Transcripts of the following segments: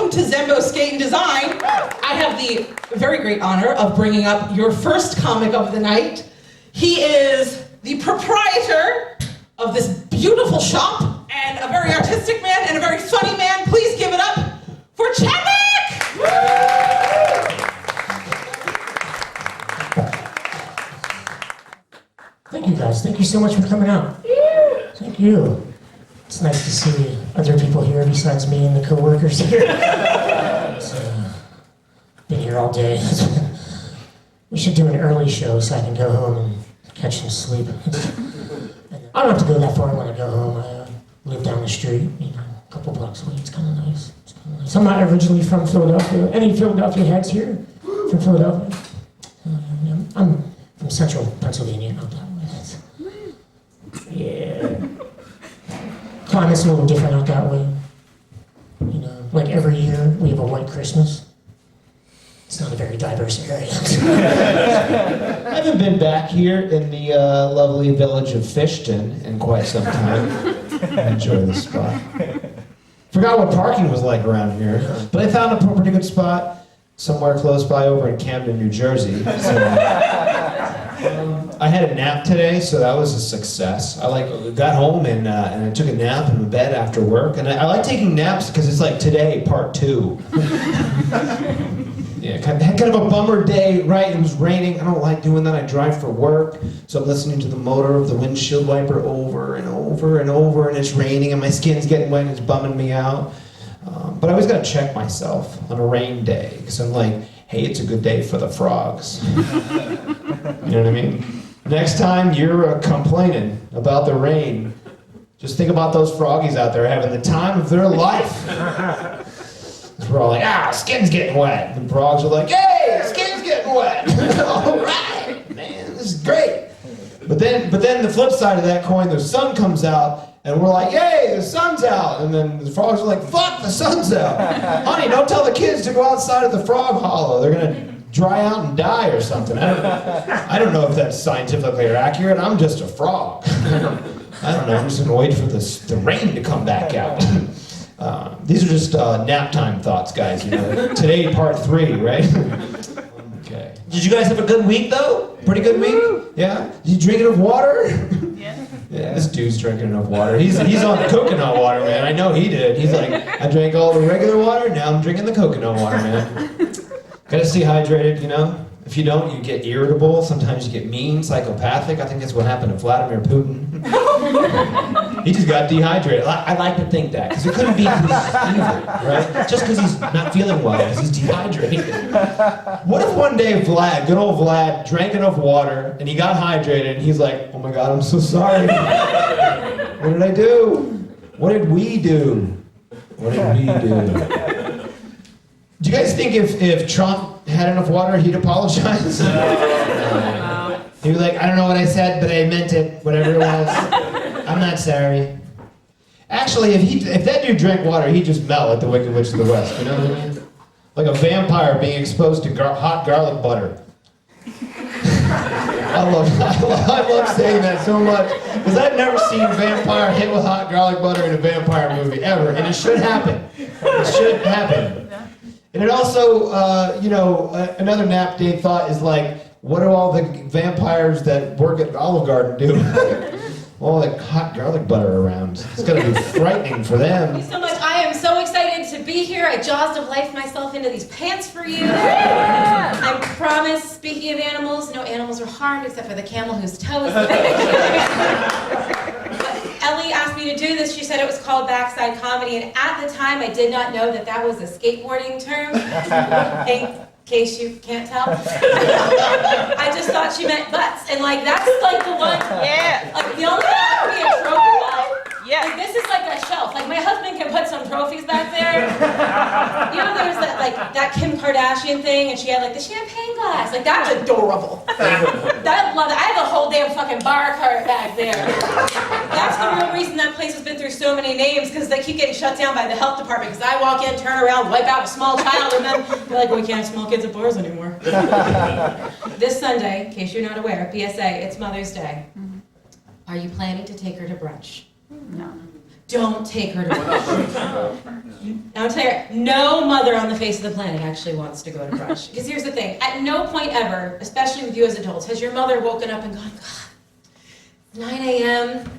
welcome to Zembo Skate and Design. I have the very great honor of bringing up your first comic of the night. He is the proprietor of this beautiful shop and a very artistic man and a very funny man. Please give it up for Chadwick! Thank you guys. Thank you so much for coming out. Thank you. It's nice to see other people here besides me and the co-workers here. Been here all day. We should do an early show so I can go home and catch some sleep. I don't have to go that far when I go home. I live down the street, a couple blocks away. It's kind of nice. I'm not originally from Philadelphia. Any Philadelphia heads here from Philadelphia? I'm from central Pennsylvania, not that way. Yeah. Climate's a little different out that way. Like every year we have a white Christmas. It's not a very diverse area. I haven't been back here in the lovely village of Fishton in quite some time. I enjoy this spot. Forgot what parking was like around here, but I found a pretty good spot somewhere close by over in Camden, New Jersey. I had a nap today, so that was a success. I got home and I took a nap in bed after work, and I like taking naps because it's like today, part 2. Yeah, had kind of a bummer day, right? It was raining. I don't like doing that. I drive for work, so I'm listening to the motor of the windshield wiper over and over and over, and it's raining, and my skin's getting wet, and it's bumming me out. But I always gotta check myself on a rain day, because I'm like, hey, it's a good day for the frogs. You know what I mean? Next time you're complaining about the rain, just think about those froggies out there having the time of their life. We're all like, skin's getting wet. And the frogs are like, hey, skin's getting wet. All right, man, this is great. But then the flip side of that coin, the sun comes out, and we're like, yay, the sun's out. And then the frogs are like, fuck, the sun's out. Honey, don't tell the kids to go outside of the frog hollow. They're gonna dry out and die or something. I don't know if that's scientifically accurate. I'm just a frog. I don't know, I'm just gonna wait for the rain to come back out. These are just nap time thoughts, guys. Today, part 3, right? Okay. Did you guys have a good week, though? Pretty good week? Yeah? Did you drink enough water? Yeah, this dude's drinking enough water. He's on coconut water, man. I know he did. He's like, I drank all the regular water, now I'm drinking the coconut water, man. Gotta stay hydrated, If you don't, you get irritable. Sometimes you get mean, psychopathic. I think that's what happened to Vladimir Putin. He just got dehydrated. I like to think that, because it couldn't be because he's evil, right? Just because he's not feeling well, because he's dehydrated. What if one day good old Vlad, drank enough water, and he got hydrated, and he's like, oh my God, I'm so sorry. What did I do? What did we do? What did we do? Do you guys think if Trump had enough water, he'd apologize? He'd be like, I don't know what I said, but I meant it, whatever it was. I'm not sorry. Actually, if that dude drank water, he'd just melt like the Wicked Witch of the West, you know what I mean? Like a vampire being exposed to hot garlic butter. I love saying that so much, because I've never seen a vampire hit with hot garlic butter in a vampire movie, ever, and it should happen. It should happen. And it also, another nap day thought is like, what do all the vampires that work at Olive Garden do? All that hot garlic butter around. It's gonna be frightening for them. Thank you so much. I am so excited to be here. I jaws of life myself into these pants for you. I promise, speaking of animals, no animals are harmed except for the camel whose toe is Ellie asked me to do this. She said it was called backside comedy, and at the time I did not know that was a skateboarding term. In case you can't tell. I just thought she meant butts, and that's like the one. Yeah. Like the only thing that would be a trophy line. Yeah. Like this is like a shelf. Like my husband can put some trophies back there. There's that Kim Kardashian thing, and she had the champagne glass. That's adorable. I love it. I have a whole damn fucking bar cart back there. That's the real reason that place has been through so many names, because they keep getting shut down by the health department. Because I walk in, turn around, wipe out a small child, and then they're like, we can't have small kids at bars anymore. This Sunday, in case you're not aware, PSA, it's Mother's Day. Are you planning to take her to brunch? No. don't take her to brunch. I'll tell you, no mother on the face of the planet actually wants to go to brunch. Because here's the thing, at no point ever, especially with you as adults, has your mother woken up and gone, God, 9 a.m.,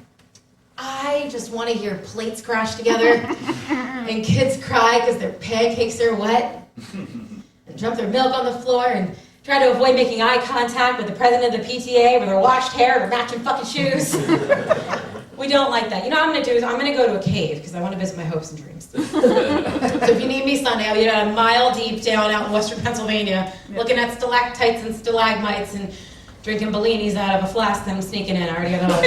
I just want to hear plates crash together and kids cry because their pancakes are wet and dump their milk on the floor and try to avoid making eye contact with the president of the PTA with their washed hair or matching fucking shoes. We don't like that. You know what I'm going to do is I'm going to go to a cave because I want to visit my hopes and dreams. So if you need me Sunday, I'll be a mile deep down out in western Pennsylvania looking at stalactites and stalagmites and drinking Bellinis out of a flask that I'm sneaking in. I already got the whole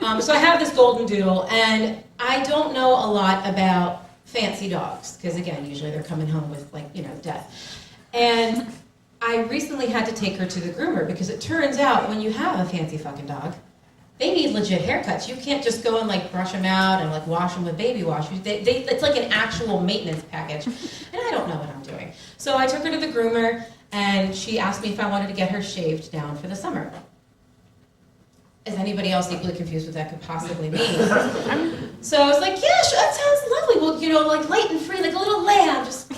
plan. So I have this golden doodle, and I don't know a lot about fancy dogs because, again, usually they're coming home with, death. And I recently had to take her to the groomer because it turns out when you have a fancy fucking dog, they need legit haircuts. You can't just go and brush them out and wash them with baby wash. It's like an actual maintenance package. And I don't know what I'm doing. So I took her to the groomer and she asked me if I wanted to get her shaved down for the summer. Is anybody else equally confused what that could possibly mean? So I was like, yeah, sure, that sounds lovely. Well, light and free, like a little lamb, just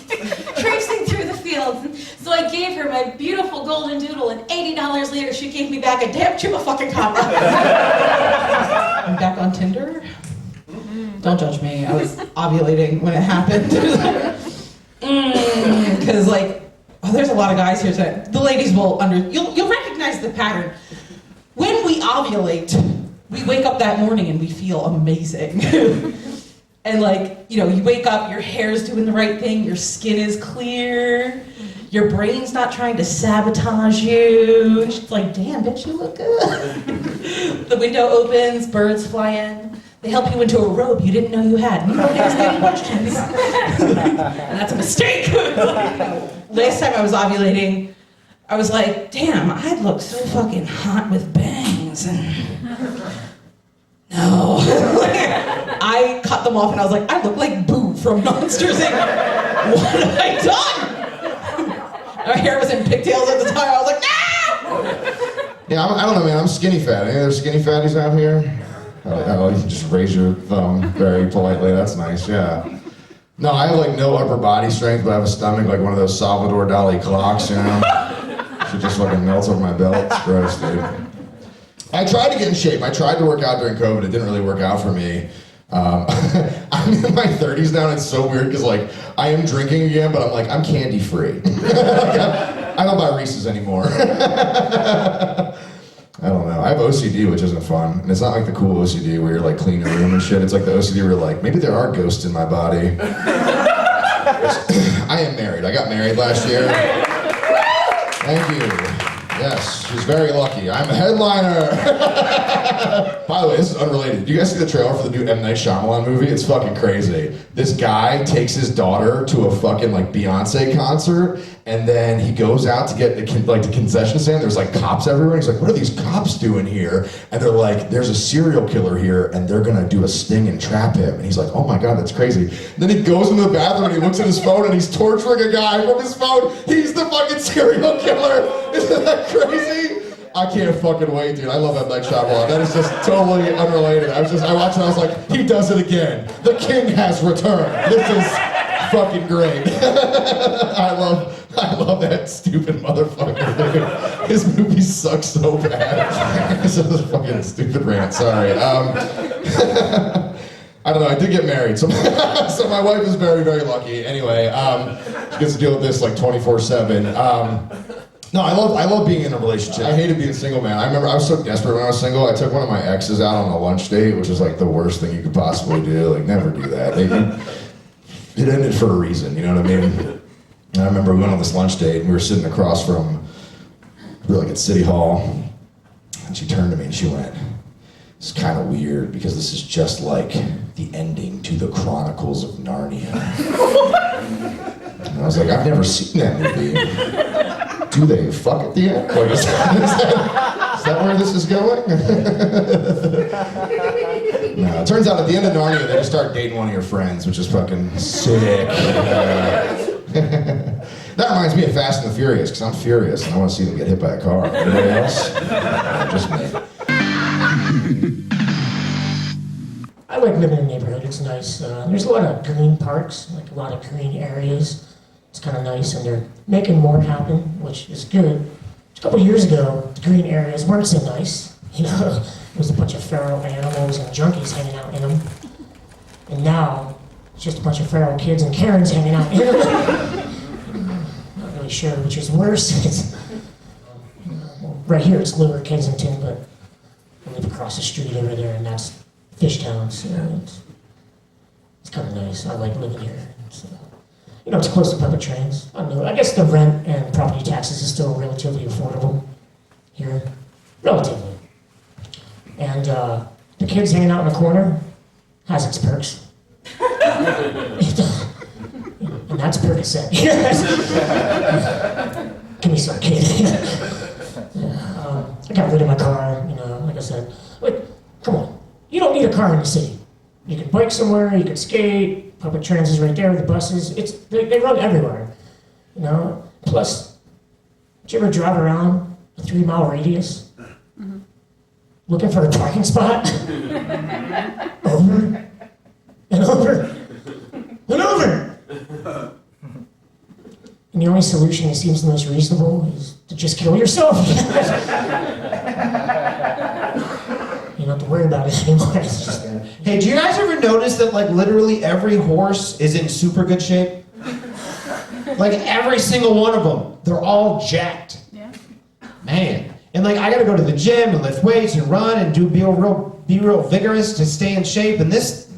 traipsing through the fields. And so I gave her my beautiful golden doodle, and $80 later, she gave me back a damn tube of fucking copper. I'm back on Tinder. Don't judge me. I was ovulating when it happened. Because there's a lot of guys here today. The ladies will you'll recognize the pattern. When we ovulate, we wake up that morning and we feel amazing. And you wake up, your hair's doing the right thing, your skin is clear, your brain's not trying to sabotage you. It's like, damn, bitch, you look good. The window opens, birds fly in. They help you into a robe you didn't know you had. You don't ask any questions. And that's a mistake. Last time I was ovulating, I was like, damn, I look so fucking hot with bangs. And no. I cut them off and I was like, I look like Boo from Monsters Inc. What have I done? My hair was in pigtails at the time. I was like, no! Yeah, I don't know, man. I'm skinny fat. Any other skinny fatties out here? Oh, you can just raise your thumb very politely. That's nice, yeah. No, I have no upper body strength, but I have a stomach like one of those Salvador Dali clocks, you know? She just fucking melts over my belt. It's gross, dude. I tried to get in shape. I tried to work out during COVID. It didn't really work out for me. I'm in my 30s now, and it's so weird because I am drinking again, but I'm candy free. I don't buy Reese's anymore. I don't know. I have OCD, which isn't fun, and it's not like the cool OCD where you're clean your room and shit. It's like the OCD where you're maybe there are ghosts in my body. I am married. I got married last year. Thank you. Yes, she's very lucky. I'm a headliner. By the way, this is unrelated. Do you guys see the trailer for the new M. Night Shyamalan movie? It's fucking crazy. This guy takes his daughter to a fucking Beyonce concert, and then he goes out to get the concession stand. There's cops everywhere. He's like, what are these cops doing here? And they're like, there's a serial killer here, and they're gonna do a sting and trap him. And he's like, oh my god, that's crazy. And then he goes into the bathroom and he looks at his phone and he's torturing a guy from his phone. He's the fucking serial killer. Isn't that crazy? I can't fucking wait, dude. I love M. Night Shyamalan. That is just totally unrelated. I watched it and I was like, he does it again. The king has returned. This is fucking great. I love that stupid motherfucker, dude. His movies suck so bad. This is a fucking stupid rant, sorry. I don't know, I did get married, so my wife is very, very lucky. Anyway, she gets to deal with this 24/7. No, I love being in a relationship. I hated being single, man. I remember I was so desperate when I was single. I took one of my exes out on a lunch date, which was the worst thing you could possibly do. Never do that. It ended for a reason, you know what I mean? And I remember we went on this lunch date and we were sitting across from, we were at City Hall, and she turned to me and she went, it's kind of weird because this is just like the ending to the Chronicles of Narnia. And I was like, I've never seen that movie. Do they fuck at the end? Is that where this is going? No, it turns out at the end of Narnia, they just start dating one of your friends, which is fucking sick. That reminds me of Fast and the Furious, because I'm furious and I want to see them get hit by a car. Anybody else? Just me. I like living in the neighborhood. It's nice. There's a lot of green parks, like a lot of green areas. It's kind of nice, and they're making more happen, which is good. A couple of years ago, the green areas weren't so nice. You know, there was a bunch of feral animals and junkies hanging out in them. And now, it's just a bunch of feral kids and Karens hanging out in them. Not really sure which is worse. It's, right here, it's Lower Kensington, but I live across the street over there, and that's Fishtown, so it's kind of nice. I like living here. It's, it's close to public trains. I don't know. I guess the rent and property taxes is still relatively affordable here, relatively. And the kids hanging out in the corner has its perks. And that's Percocet. Give me some kid. I got rid of my car, like I said. Like, come on. You don't need a car in the city. You can bike somewhere, you can skate, public transit is right there, the buses, they run everywhere, Plus, did you ever drive around a 3-mile radius? Mm-hmm. Looking for a parking spot? Over and over and over! And the only solution that seems the most reasonable is to just kill yourself. You don't have to worry about it anymore. Hey, do you guys ever notice that like literally every horse is in super good shape? Like every single one of them, they're all jacked. Yeah. Man, and like I gotta go to the gym and lift weights and run and be real vigorous to stay in shape. And this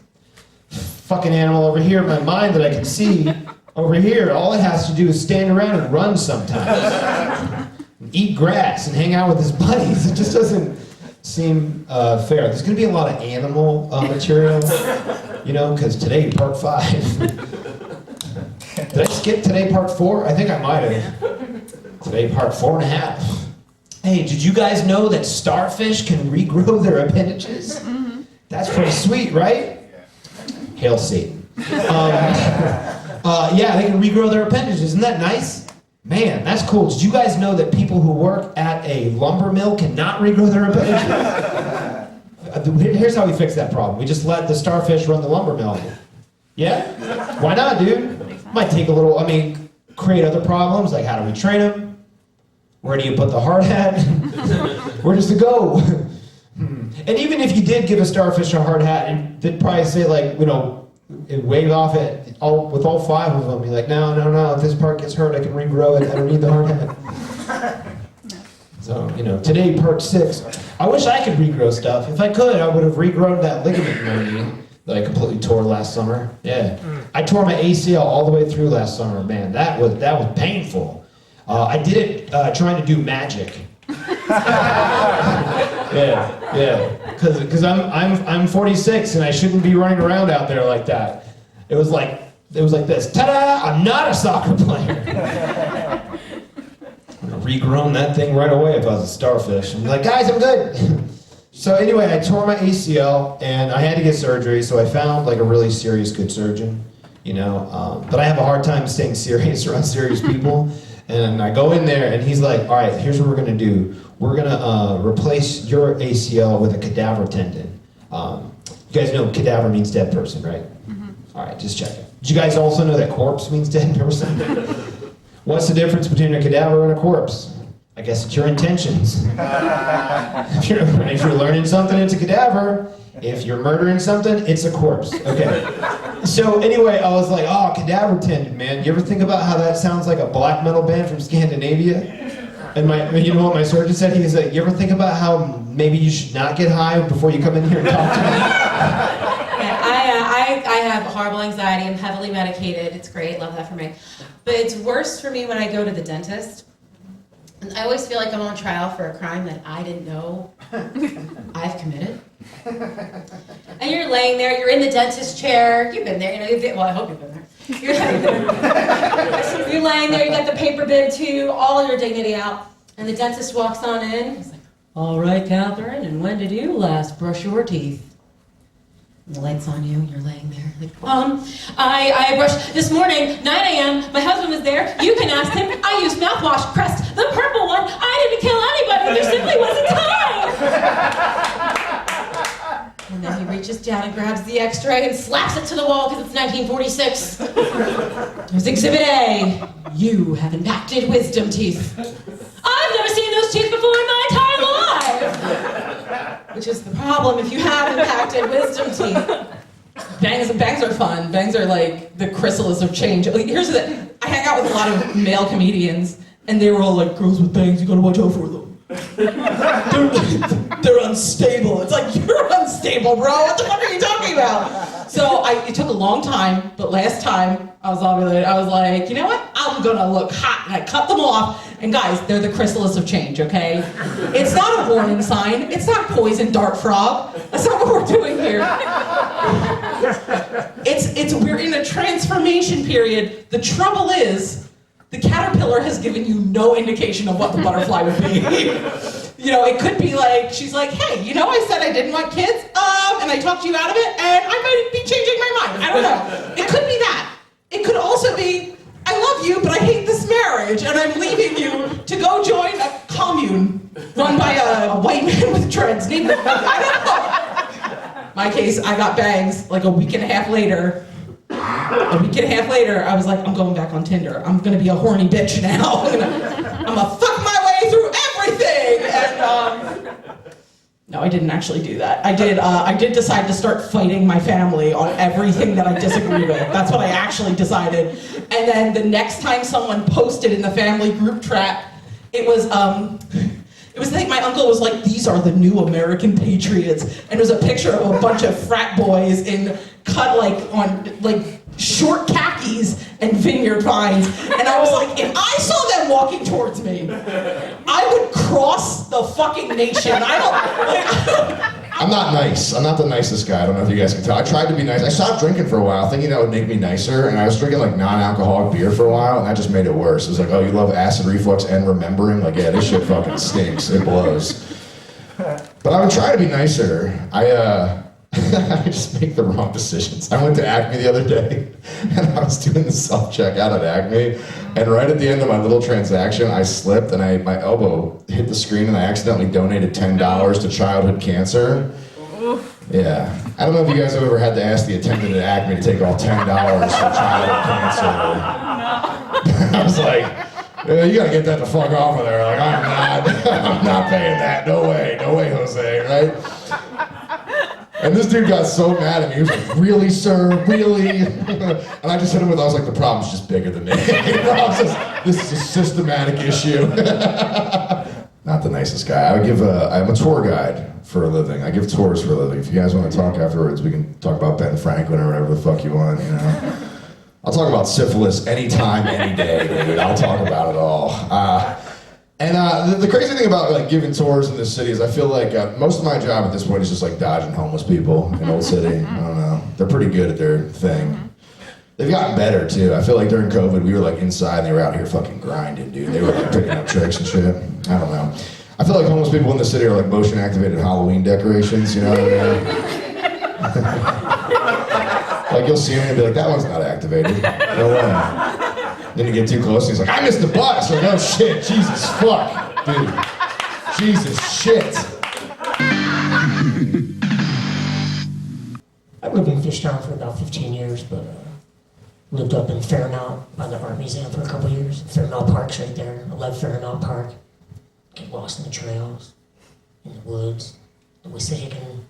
fucking animal over here in my mind that I can see over here, all it has to do is stand around and run sometimes, and eat grass and hang out with his buddies. It just doesn't seem fair. There's going to be a lot of animal material, because today, part 5. Did I skip today, part 4? I think I might have. Today, part 4.5. Hey, did you guys know that starfish can regrow their appendages? Mm-hmm. That's pretty sweet, right? Hail Satan. Yeah, they can regrow their appendages. Isn't that nice? Man, that's cool. Did you guys know that people who work at a lumber mill cannot regrow their appendages? Here's how we fix that problem. We just let the starfish run the lumber mill. Yeah? Why not, dude? Might take a little, create other problems, like how do we train them? Where do you put the hard hat? Where does it go? And even if you did give a starfish a hard hat, they'd probably say wave off it with all 5 of them. Be like, no, if this part gets hurt, I can regrow it. I don't need the hard hat. So, today, part 6. I wish I could regrow stuff. If I could, I would have regrown that ligament in my knee that I completely tore last summer. Yeah. I tore my ACL all the way through last summer. Man, that was painful. I did it trying to do magic. Yeah. Because I'm 46 and I shouldn't be running around out there like that. It was like this. Ta-da! I'm not a soccer player. I'm gonna regrown that thing right away if I was a starfish. I'm like, guys, I'm good. So anyway, I tore my ACL and I had to get surgery. So I found like a really serious good surgeon. But I have a hard time staying serious around serious people. And I go in there and he's like, all right, here's what we're gonna do. We're gonna replace your ACL with a cadaver tendon. You guys know cadaver means dead person, right? Mm-hmm. All right, just checking. Did you guys also know that corpse means dead person? What's the difference between a cadaver and a corpse? I guess it's your intentions. If you're learning something, it's a cadaver. If you're murdering something, it's a corpse. Okay. So anyway, I was like, oh, cadaver tendon, man. You ever think about how that sounds like a black metal band from Scandinavia? And you know what my surgeon said? He was like, you ever think about how maybe you should not get high before you come in here and talk to me? I have horrible anxiety. I'm heavily medicated. It's great. Love that for me. But it's worse for me when I go to the dentist. And I always feel like I'm on trial for a crime that I didn't know I've committed. And you're laying there, you're in the dentist chair. You've been there, well, I hope you've been there. You're laying there, you got the paper bib too, all your dignity out. And the dentist walks on in. He's like, all right, Catherine, and when did you last brush your teeth? And the light's on you, you're laying there. Like, I brushed this morning, 9 a.m., my husband was there, you can ask him. I used mouthwash, Crest, the purple one. I didn't kill anybody, there simply wasn't time. And then he reaches down and grabs the X-ray and slaps it to the wall because it's 1946. There's Exhibit A. You have impacted wisdom teeth. I've never seen those teeth before in my entire life! Which is the problem if you have impacted wisdom teeth. Bangs are fun. Bangs are like the chrysalis of change. Like, here's the thing. I hang out with a lot of male comedians, and they were all like, girls with bangs, you gotta watch out for them. They're unstable. It's like, you're unstable, bro. What the fuck are you talking about? So it took a long time, but last time I was like, you know what? I'm gonna look hot. And I cut them off. And guys, they're the chrysalis of change, okay? It's not a warning sign. It's not poison dart frog. That's not what we're doing here. We're in a transformation period. The trouble is, the caterpillar has given you no indication of what the butterfly would be. You know, it could be like, she's like, hey, you know, I said I didn't want kids, and I talked you out of it, and I might be changing my mind. I don't know. It could be that. It could also be, I love you, but I hate this marriage, and I'm leaving you to go join a commune run by a white man with dreads. I don't know. My case, I got bangs like a week and a half later. A week and a half later, I was like, I'm going back on Tinder. I'm gonna be a horny bitch now. I'm gonna fuck my way through everything. And no, I didn't actually do that. I did decide to start fighting my family on everything that I disagreed with. That's what I actually decided. And then the next time someone posted in the family group chat, it was like my uncle was like, these are the new American patriots. And it was a picture of a bunch of frat boys in cut on short khakis and vineyard vines. And I was like, if I saw them walking towards me, I would cross the fucking nation. I'm not nice. I'm not the nicest guy. I don't know if you guys can tell. I tried to be nice. I stopped drinking for a while, thinking that would make me nicer, and I was drinking like non-alcoholic beer for a while, and that just made it worse. It was like, oh, you love acid reflux and remembering? Like, yeah, this shit fucking stinks. It blows. But I would try to be nicer. I just make the wrong decisions. I went to Acme the other day, and I was doing the self-checkout at Acme, and right at the end of my little transaction, I slipped, and my elbow hit the screen, and I accidentally donated $10 to childhood cancer. Yeah. I don't know if you guys have ever had to ask the attendant at Acme to take all $10 for childhood cancer. I was like, yeah, you gotta get that the fuck off of there. Like, I'm not paying that. No way, Jose, right? And this dude got so mad at me. He was like, really, sir? Really? And I just hit him with, I was like, the problem's just bigger than me. This is a systematic issue. Not the nicest guy. I'm a tour guide for a living. I give tours for a living. If you guys want to talk afterwards, we can talk about Ben Franklin or whatever the fuck you want, you know? I'll talk about syphilis anytime, any day, dude. I'll talk about it all. And the crazy thing about like giving tours in this city is I feel like most of my job at this point is just like dodging homeless people in Old City. I don't know. They're pretty good at their thing. They've gotten better too. I feel like during COVID we were like inside and they were out here fucking grinding, dude. They were like picking up tricks and shit. I don't know. I feel like homeless people in the city are like motion activated Halloween decorations, you know what I mean? Like you'll see them and be like, that one's not activated. No way. Then you get too close and he's like, I missed the bus. Like, oh shit, Jesus fuck, dude. Jesus shit. I lived in Fishtown for about 15 years, but lived up in Fairmount by the art museum for a couple years. Fairmount Park's right there. I love Fairmount Park. Get lost in the trails, in the woods, the Wissahickon.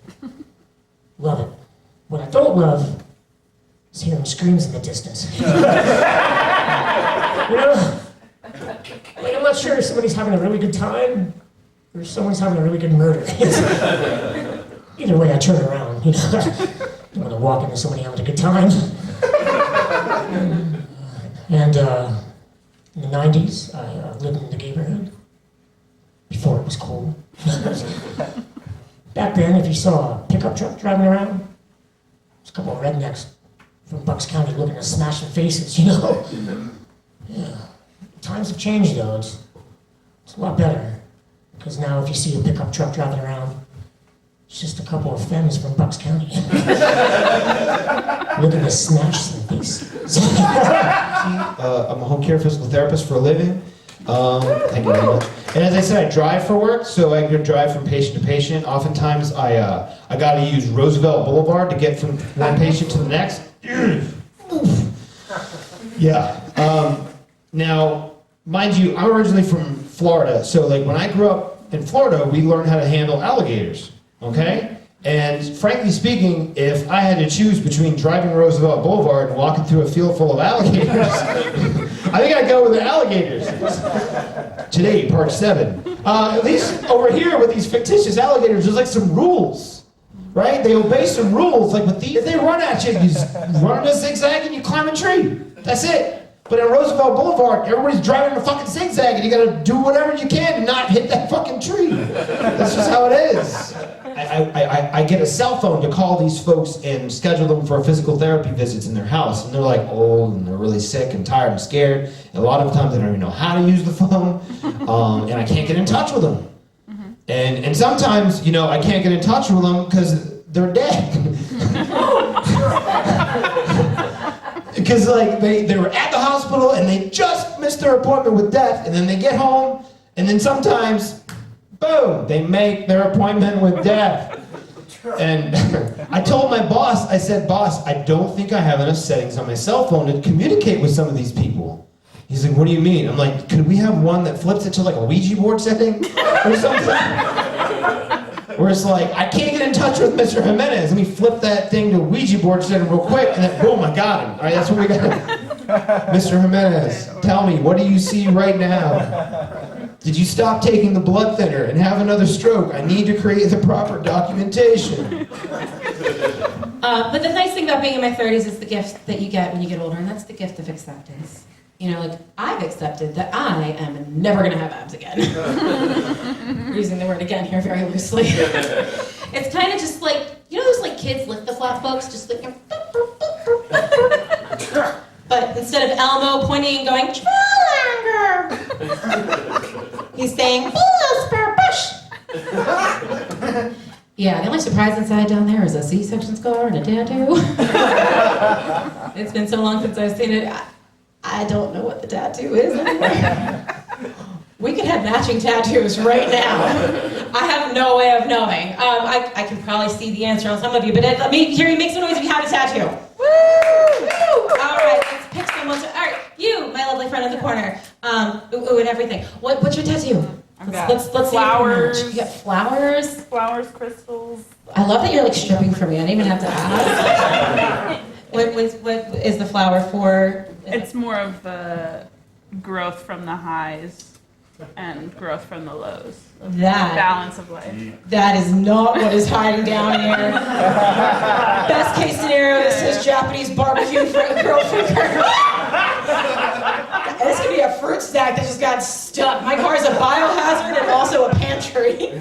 Love it. What I don't love is hearing screams in the distance. You know, like I'm not sure if somebody's having a really good time or if someone's having a really good murder. Either way, I turn around, you know. Don't want to walk into somebody having a good time. And in the 90s, I lived in the neighborhood before it was cool. Back then, if you saw a pickup truck driving around, there's a couple of rednecks from Bucks County looking to smash their faces, you know? Yeah. Times have changed though. It's a lot better. Because now if you see a pickup truck driving around, it's just a couple of femmes from Bucks County. Looking to smash some faces. I'm a home care physical therapist for a living. Thank you very much. And as I said, I drive for work, so I can drive from patient to patient. Oftentimes, I got to use Roosevelt Boulevard to get from one patient to the next. Yeah. Now, mind you, I'm originally from Florida, so like when I grew up in Florida, we learned how to handle alligators. Okay? And frankly speaking, if I had to choose between driving Roosevelt Boulevard and walking through a field full of alligators, I think I'd go with the alligators. Today, part 7. At least over here with these fictitious alligators, there's like some rules, right? They obey some rules. Like with these, if they run at you, you just run in a zigzag and you climb a tree. That's it. But in Roosevelt Boulevard, everybody's driving in a fucking zigzag and you gotta do whatever you can to not hit that fucking tree. That's just how it is. I get a cell phone to call these folks and schedule them for physical therapy visits in their house. And they're like old and they're really sick and tired and scared. And a lot of times they don't even know how to use the phone. And I can't get in touch with them. And sometimes, you know, I can't get in touch with them because they're dead. Because like they were at the hospital and they just missed their appointment with death, and then they get home, and then sometimes, boom, they make their appointment with death. And I told my boss, I said, boss, I don't think I have enough settings on my cell phone to communicate with some of these people. He's like, what do you mean? I'm like, could we have one that flips it to like a Ouija board setting or something? Where it's like, I can't get in touch with Mr. Jimenez. Let me flip that thing to a Ouija board setting real quick, and then boom, I got him. All right, that's what we got. Mr. Jimenez, tell me, what do you see right now? Did you stop taking the blood thinner and have another stroke? I need to create the proper documentation. But the nice thing about being in my 30s is the gift that you get when you get older, and that's the gift of acceptance. You know, like, I've accepted that I am never gonna have abs again. We're using the word again here very loosely. It's kind of just like, you know those like kids lick the flap folks, just like, but instead of Elmo pointing and going, Trollander, he's saying, bush. Yeah, the only surprise inside down there is a C-section scar and a tattoo. It's been so long since I've seen it. I don't know what the tattoo is anymore. We could have matching tattoos right now. I have no way of knowing. I can probably see the answer on some of you, but let me hear you make some noise if you have a tattoo. Woo! Woo! All right, let's pick someone. All right, you, my lovely friend in the corner. Ooh, and everything. What's your tattoo? Let's flowers. See. You got flowers. Flowers, crystals. I love that you're like stripping for me. I didn't even have to ask. What is the flower for? It's more of the growth from the highs and growth from the lows. That balance of life. That is not what is hiding down here. Best case scenario, this is Japanese barbecue girl finger. This could be a fruit stack that just got stuck. My car is a biohazard and also a pantry.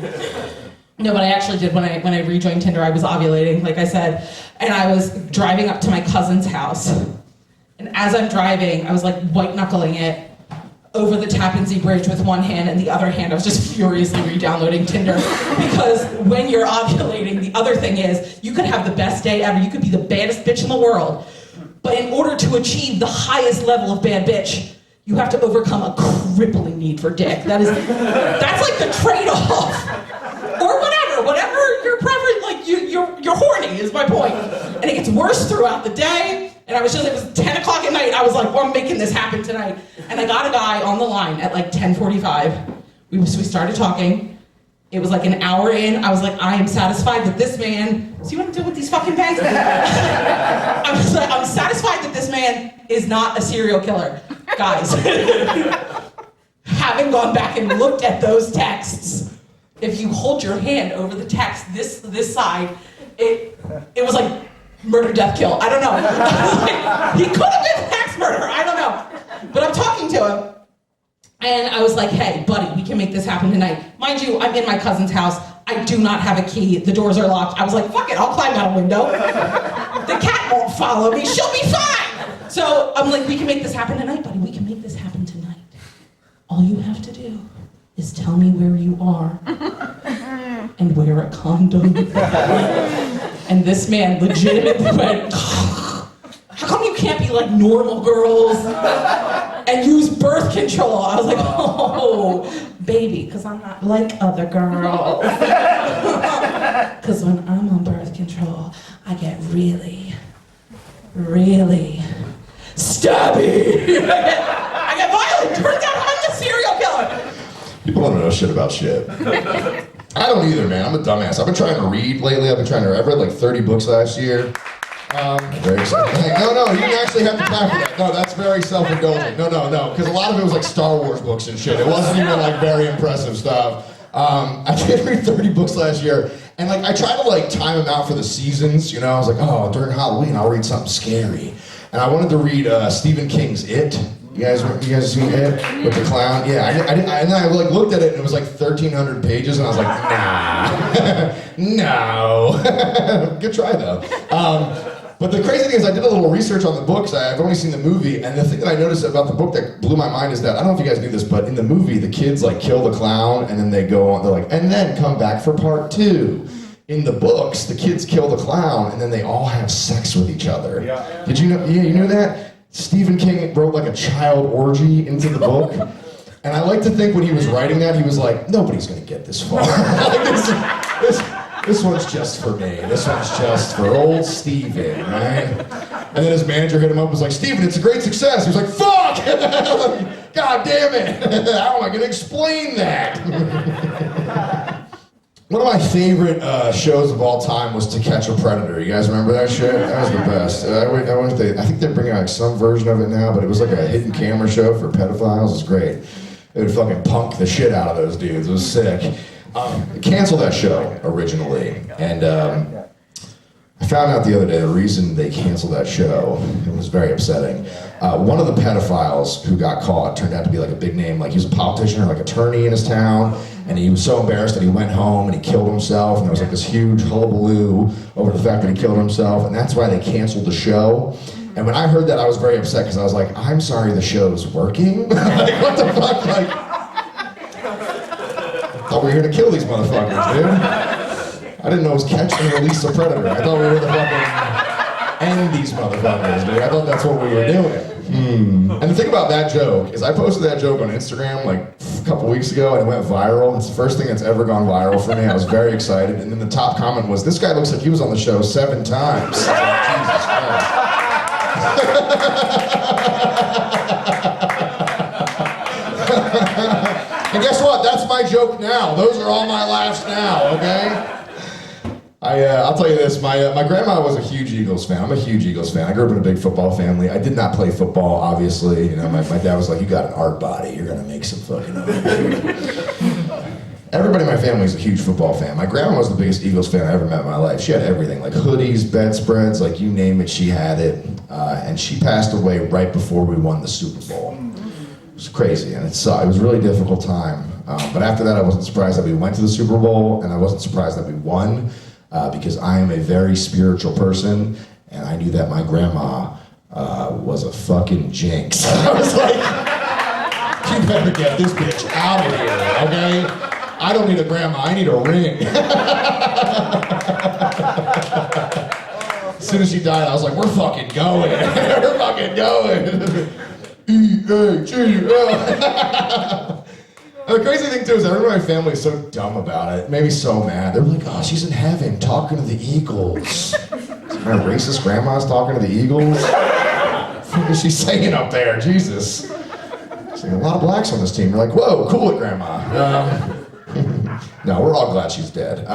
No, but I actually did when I rejoined Tinder. I was ovulating, like I said, and I was driving up to my cousin's house. And as I'm driving, I was like white knuckling it over the Tappan Zee Bridge with one hand, and the other hand I was just furiously re-downloading Tinder. Because when you're ovulating, the other thing is, you could have the best day ever, you could be the baddest bitch in the world, but in order to achieve the highest level of bad bitch, you have to overcome a crippling need for dick. That's like the trade-off. Or whatever your preference, like you're horny is my point. And it gets worse throughout the day. And it was 10 o'clock at night. I was like, well, I'm making this happen tonight. And I got a guy on the line at like 10:45. We started talking. It was like an hour in. I was like, I am satisfied that this man, see what I'm doing with these fucking pens? I was like, I'm satisfied that this man is not a serial killer. Guys, having gone back and looked at those texts, if you hold your hand over the text, this side, it was like murder, death, kill. I don't know. He could have been axe murder. I don't know. But I'm talking to him, and I was like, hey, buddy, we can make this happen tonight. Mind you, I'm in my cousin's house. I do not have a key. The doors are locked. I was like, fuck it, I'll climb out a window. The cat won't follow me. She'll be fine. So I'm like, we can make this happen tonight, buddy. We can make this happen tonight. All you have to do is tell me where you are and wear a condom. And this man legitimately went, how come you can't be like normal girls and use birth control. I was like, oh, baby, because I'm not like other girls. Because when I'm on birth control, I get really, really stabby. I get violent. Turns out I'm the serial killer. People don't know shit about shit. I don't either, man. I'm a dumbass. I've been trying to read lately. I've read like 30 books last year. Very exciting. No, you actually have to clap for that. No, that's very self-indulgent. No, because a lot of it was like Star Wars books and shit. It wasn't even like very impressive stuff. I did read 30 books last year, and like I tried to like time them out for the seasons. You know, I was like, oh, during Halloween I'll read something scary, and I wanted to read Stephen King's It. You guys seen It with the clown? Yeah, and then I like looked at it and it was like 1,300 pages, and I was like, nah, no. Good try though. But the crazy thing is I did a little research on the books. I've only seen the movie, and the thing that I noticed about the book that blew my mind is that, I don't know if you guys knew this, but in the movie, the kids like kill the clown, and then they go on, they're like, and then come back for part 2. In the books, the kids kill the clown, and then they all have sex with each other. Yeah. Did you know, you knew that? Stephen King wrote like a child orgy into the book. And I like to think when he was writing that, he was like, nobody's gonna get this far. This one's just for me. This one's just for old Steven, right? And then his manager hit him up and was like, Steven, it's a great success. He was like, fuck! God damn it! How am I gonna explain that? One of my favorite shows of all time was To Catch a Predator. You guys remember that shit? That was the best. I think they're bringing out like some version of it now, but it was like a hidden camera show for pedophiles. It was great. They would fucking punk the shit out of those dudes. It was sick. They canceled that show originally, and I found out the other day the reason they canceled that show. It was very upsetting. One of the pedophiles who got caught turned out to be like a big name, like he was a politician or like attorney in his town, and he was so embarrassed that he went home and he killed himself, and there was like this huge hullabaloo over the fact that he killed himself, and that's why they canceled the show. And when I heard that, I was very upset because I was like, I'm sorry the show's working? Like, what the fuck? Like, I thought we were here to kill these motherfuckers, dude. I didn't know it was catch and release a predator. I thought we were the fucking end these motherfuckers, dude. I thought that's what we were doing. And the thing about that joke is I posted that joke on Instagram like a couple weeks ago and it went viral. It's the first thing that's ever gone viral for me. I was very excited. And then the top comment was, this guy looks like he was on the show 7 times. I was like, Jesus Christ. And guess what? That's my joke now. Those are all my laughs now, okay? I'll tell you this, my grandma was a huge Eagles fan. I'm a huge Eagles fan. I grew up in a big football family. I did not play football, obviously. You know, my dad was like, you got an art body. You're gonna make some fucking art. Everybody in my family is a huge football fan. My grandma was the biggest Eagles fan I ever met in my life. She had everything, like hoodies, bedspreads, like you name it, she had it. And she passed away right before we won the Super Bowl. It was crazy, and it sucked. It was a really difficult time. But after that, I wasn't surprised that we went to the Super Bowl, and I wasn't surprised that we won, because I am a very spiritual person, and I knew that my grandma was a fucking jinx. I was like, you better get this bitch out of here, okay? I don't need a grandma, I need a ring. As soon as she died, I was like, we're fucking going. We're fucking going. E-A-G-L. The crazy thing too is everyone in my family is so dumb about it. It made me so mad. They were like, oh, she's in heaven talking to the Eagles. My racist grandma's talking to the Eagles? What the fuck is she saying up there? Jesus. There's like a lot of blacks on this team. You're like, whoa, cool it, grandma. No, we're all glad she's dead.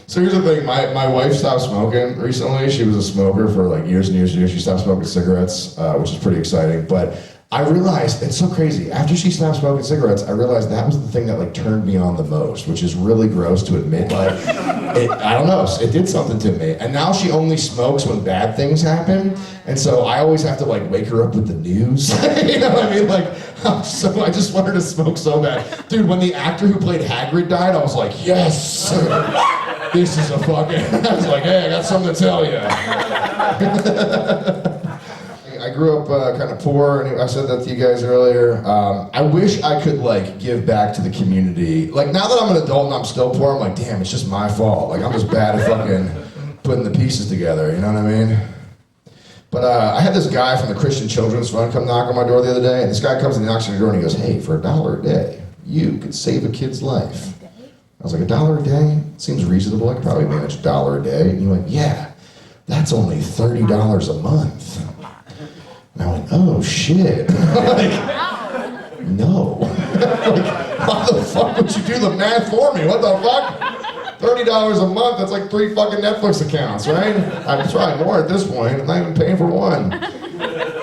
So here's the thing, my wife stopped smoking recently. She was a smoker for like years and years and years. She stopped smoking cigarettes, which is pretty exciting. But I realized, it's so crazy, after she stopped smoking cigarettes, I realized that was the thing that like turned me on the most, which is really gross to admit. Like, I don't know, it did something to me. And now she only smokes when bad things happen. And so I always have to like wake her up with the news. You know what I mean? Like, so I just want her to smoke so bad. Dude, when the actor who played Hagrid died, I was like, yes! This is a fucking, I was like, hey, I got something to tell you. I grew up kind of poor, and I said that to you guys earlier. I wish I could like give back to the community. Like now that I'm an adult and I'm still poor, I'm like, damn, it's just my fault. Like I'm just bad at fucking putting the pieces together, you know what I mean? But I had this guy from the Christian Children's Fund come knock on my door the other day, and this guy comes and knocks on your door and he goes, hey, for $1 a day, you could save a kid's life. I was like, $1 a day? Seems reasonable. I could probably manage $1 a day. And he went, yeah, that's only $30 a month. And I went, oh, shit. Like, no. Like, why the fuck would you do the math for me? What the fuck? $30 a month, that's like 3 fucking Netflix accounts, right? I'm trying more at this point. I'm not even paying for one.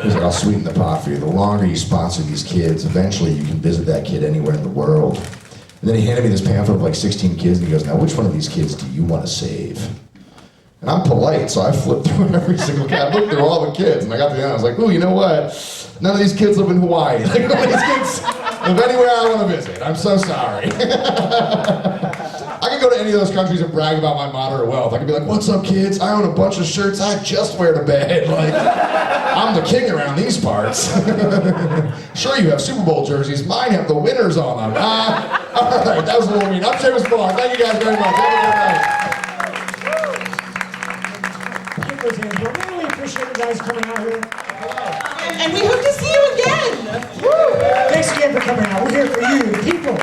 He's like, I'll sweeten the pot for you. The longer you sponsor these kids, eventually you can visit that kid anywhere in the world. And then he handed me this pamphlet of like 16 kids, and he goes, now which one of these kids do you want to save? And I'm polite, so I flipped through every single kid. I looked through all the kids, and I got to the end, I was like, ooh, you know what? None of these kids live in Hawaii. Like, none of these kids live anywhere I want to visit. I'm so sorry. I could go to any of those countries and brag about my moderate wealth. I could be like, what's up, kids? I own a bunch of shirts I just wear to bed. Like, I'm the king around these parts. Sure, you have Super Bowl jerseys. Mine have the winners on them. All right, that was a little mean. I'm Seamus Millar. Thank you guys very much. Have a good night. We really appreciate you guys coming out here. And we hope to see you again. Thanks again for coming out. We're here for you, the people.